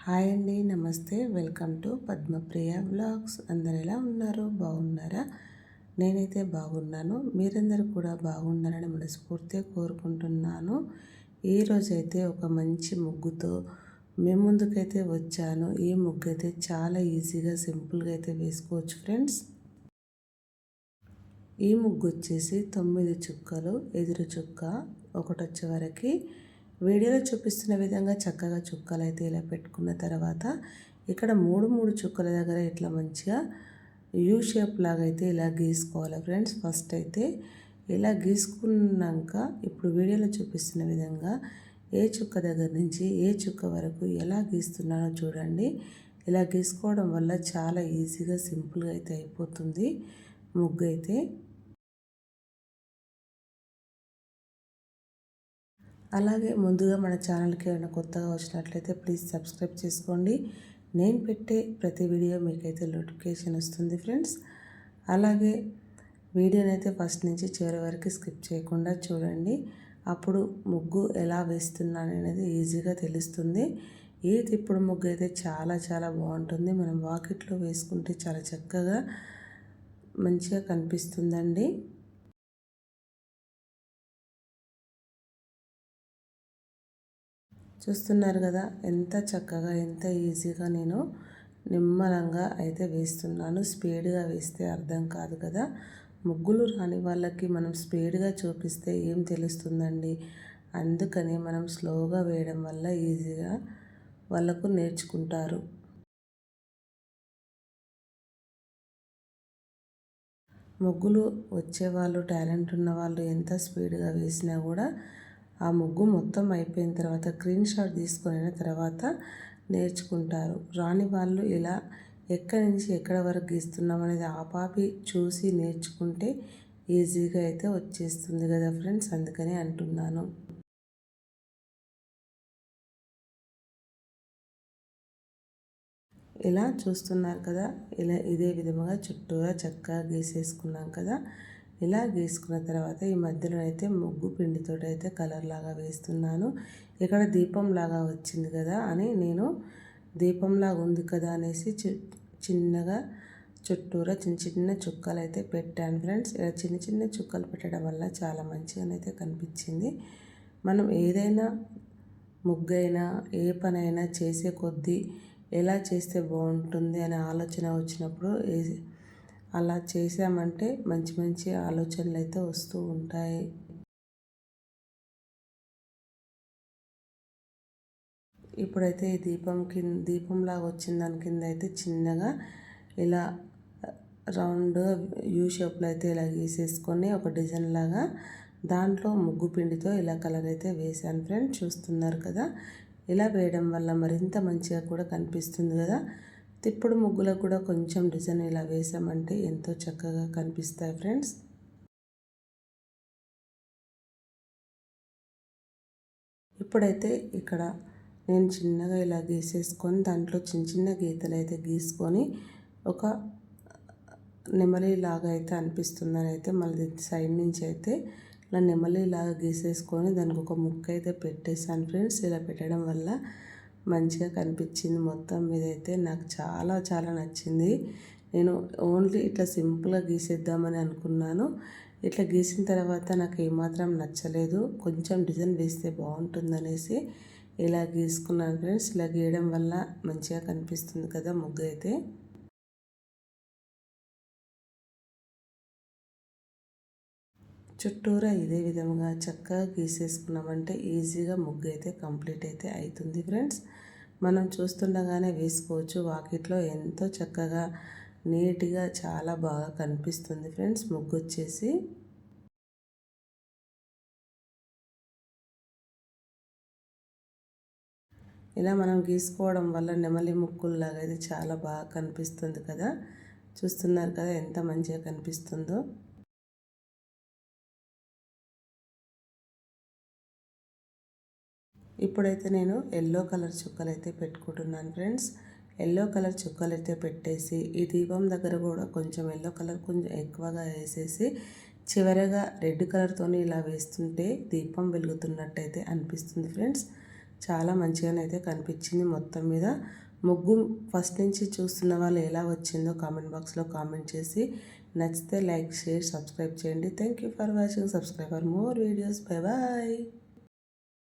Hi అండి, నమస్తే. Welcome to Padmapriya vlogs. అందరు ఎలా ఉన్నారు? బాగున్నారా? నేనైతే బాగున్నాను. మీరందరూ కూడా బాగున్నారని మనస్ఫూర్తిగా కోరుకుంటున్నాను. ఈరోజైతే ఒక మంచి ముగ్గుతో మీ ముందుకైతే వచ్చాను. ఈ ముగ్గు అయితే చాలా ఈజీగా సింపుల్గా అయితే వేసుకోవచ్చు ఫ్రెండ్స్. ఈ ముగ్గు వచ్చేసి 9 చుక్కలు, ఎదురు చుక్క ఒకటి వచ్చే వరకు వీడియోలో చూపిస్తున్న విధంగా చక్కగా చుక్కలు అయితే ఇలా పెట్టుకున్న తర్వాత ఇక్కడ మూడు చుక్కల దగ్గర ఇట్లా మంచిగా యూ షేప్ లాగా అయితే ఇలా గీసుకోవాలి ఫ్రెండ్స్. ఫస్ట్ అయితే ఇలా గీసుకున్నాక ఇప్పుడు వీడియోలో చూపిస్తున్న విధంగా ఏ చుక్క దగ్గర నుంచి ఏ చుక్క వరకు ఎలా గీస్తున్నానో చూడండి. ఇలా గీసుకోవడం వల్ల చాలా ఈజీగా సింపుల్గా అయితే అయిపోతుంది ముగ్గు అయితే. అలాగే ముందుగా మన ఛానల్కి ఏమైనా కొత్తగా వచ్చినట్లయితే ప్లీజ్ సబ్స్క్రైబ్ చేసుకోండి. నేను పెట్టే ప్రతి వీడియో మీకైతే నోటిఫికేషన్ వస్తుంది ఫ్రెండ్స్. అలాగే వీడియోని అయితే ఫస్ట్ నుంచి చివరి వరకు స్కిప్ చేయకుండా చూడండి. అప్పుడు ముగ్గు ఎలా వేస్తున్నాను అనేది ఈజీగా తెలుస్తుంది. ఈ తిప్పుడు ముగ్గు అయితే చాలా చాలా బాగుంటుంది. మనం వాకిట్లో వేసుకుంటే చాలా చక్కగా మంచిగా కనిపిస్తుందండి. చూస్తున్నారు కదా ఎంత చక్కగా ఎంత ఈజీగా నేను నిమ్మలంగా అయితే వేస్తున్నాను. స్పీడ్గా వేస్తే అర్థం కాదు కదా. ముగ్గులు రాని వాళ్ళకి మనం స్పీడ్గా చూపిస్తే ఏం తెలుస్తుందండి. అందుకని మనం స్లోగా వేయడం వల్ల ఈజీగా వాళ్ళకు నేర్చుకుంటారు. ముగ్గులు వచ్చేవాళ్ళు, టాలెంట్ ఉన్న వాళ్ళు ఎంత స్పీడ్గా వేసినా కూడా ఆ ముగ్గు మొత్తం అయిపోయిన తర్వాత స్క్రీన్ షాట్ తీసుకున్న తర్వాత నేర్చుకుంటారు. రాని వాళ్ళు ఇలా ఎక్కడి నుంచి ఎక్కడ వరకు గీస్తున్నాం అనేది ఆపాపి చూసి నేర్చుకుంటే ఈజీగా అయితే వచ్చేస్తుంది కదా ఫ్రెండ్స్. అందుకని అంటున్నాను. ఇలా చూస్తున్నారు కదా, ఇలా ఇదే విధముగా చుట్టూరా చక్కగా గీసేసుకున్నాం కదా. ఇలా గీసుకున్న తర్వాత ఈ మధ్యలో అయితే ముగ్గు పిండితో అయితే కలర్ లాగా వేస్తున్నాను. ఇక్కడ దీపం లాగా వచ్చింది కదా అని నేను దీపంలాగా ఉంది కదా అనేసి చిన్నగా చుట్టూరా చిన్న చిన్న చుక్కలు అయితే పెట్టాను ఫ్రెండ్స్. ఇలా చిన్న చిన్న చుక్కలు పెట్టడం వల్ల చాలా మంచిగానైతే కనిపించింది. మనం ఏదైనా ముగ్గైనా ఏ పనైనా చేసే కొద్దీ ఎలా చేస్తే బాగుంటుంది అనే ఆలోచన వచ్చినప్పుడు అలా చేసామంటే మంచి మంచి ఆలోచనలు అయితే వస్తూ ఉంటాయి. ఇప్పుడైతే ఈ దీపంలాగా వచ్చిన దాని కింద అయితే చిన్నగా ఇలా రౌండ్ యూ షేప్లో అయితే ఇలా గీసేసుకొని ఒక డిజైన్ లాగా దాంట్లో ముగ్గు పిండితో ఇలా కలర్ అయితే వేసాను ఫ్రెండ్స్. చూస్తున్నారు కదా, ఇలా వేయడం వల్ల మరింత మంచిగా కూడా కనిపిస్తుంది కదా. తిప్పుడు ముగ్గులకు కూడా కొంచెం డిజైన్ ఇలా వేసామంటే ఎంతో చక్కగా కనిపిస్తాయి ఫ్రెండ్స్. ఇప్పుడైతే ఇక్కడ నేను చిన్నగా ఇలా గీసేసుకొని దాంట్లో చిన్న చిన్న గీతలు అయితే గీసుకొని ఒక నెమలిలాగా అయితే అనిపిస్తుందని అయితే మళ్ళీ సైడ్ నుంచి అయితే ఇలా నెమలిలాగా గీసేసుకొని దానికి ఒక ముక్క అయితే పెట్టేసాను ఫ్రెండ్స్. ఇలా పెట్టడం వల్ల మంచిగా కనిపించింది. మొత్తం మీద అయితే నాకు చాలా చాలా నచ్చింది. నేను ఓన్లీ ఇట్లా సింపుల్గా గీసేద్దామని అనుకున్నాను. ఇట్లా గీసిన తర్వాత నాకు ఏమాత్రం నచ్చలేదు. కొంచెం డిజైన్ వేస్తే బాగుంటుందనేసి ఇలా గీసుకున్నాను ఫ్రెండ్స్. ఇలా గీయడం వల్ల మంచిగా కనిపిస్తుంది కదా ముగ్గు అయితే. చుట్టూరా ఇదే విధంగా చక్కగా గీసేసుకున్నామంటే ఈజీగా ముగ్గు అయితే కంప్లీట్ అయితే అవుతుంది ఫ్రెండ్స్. మనం చూస్తుండగానే వేసుకోవచ్చు. వాకిట్లో ఎంతో చక్కగా నీట్గా చాలా బాగా కనిపిస్తుంది ఫ్రెండ్స్ ముగ్గు వచ్చేసి. ఇలా మనం గీసుకోవడం వల్ల నెమలి ముక్కుల్లాగా అయితే చాలా బాగా కనిపిస్తుంది కదా. చూస్తున్నారు కదా ఎంత మంచిగా కనిపిస్తుందో. ఇప్పుడైతే నేను ఎల్లో కలర్ చుక్కలు అయితే పెట్టుకుంటున్నాను ఫ్రెండ్స్. ఎల్లో కలర్ చుక్కలు అయితే పెట్టేసి ఈ దీపం దగ్గర కూడా కొంచెం ఎల్లో కలర్ కొంచెం ఎక్కువగా వేసేసి చివరగా రెడ్ కలర్తో ఇలా వేస్తుంటే దీపం వెలుగుతున్నట్టయితే అనిపిస్తుంది ఫ్రెండ్స్. చాలా మంచిగానైతే కనిపించింది. మొత్తం మీద ముగ్గు ఫస్ట్ నుంచి చూస్తున్న వాళ్ళు ఎలా వచ్చిందో కామెంట్ బాక్స్లో కామెంట్ చేసి, నచ్చితే లైక్, షేర్, సబ్స్క్రైబ్ చేయండి. Thank you for watching. Subscribe for more videos. Bye bye.